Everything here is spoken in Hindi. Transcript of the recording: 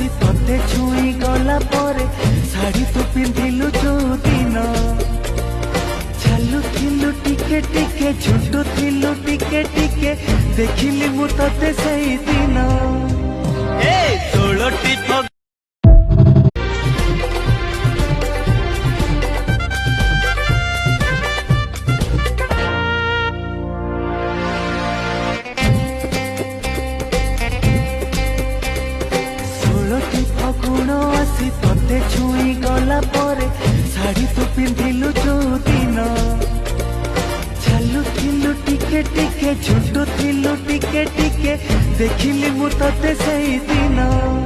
आसी तोते छुई गला परे शाड़ी तू पिंधिलु जो दिन चालू थिलु टिके टिके झुंटू थिलु टिके टिके देखिली मु तोते सही दिन ए तोळटी फगुण आसी तोते छुई गला परे शाड़ी तू पिंधिलु जो दिन चालू थिलु टिके टिके झुंटू थिलु टिके टिके देखिली मु तोते सही दिन।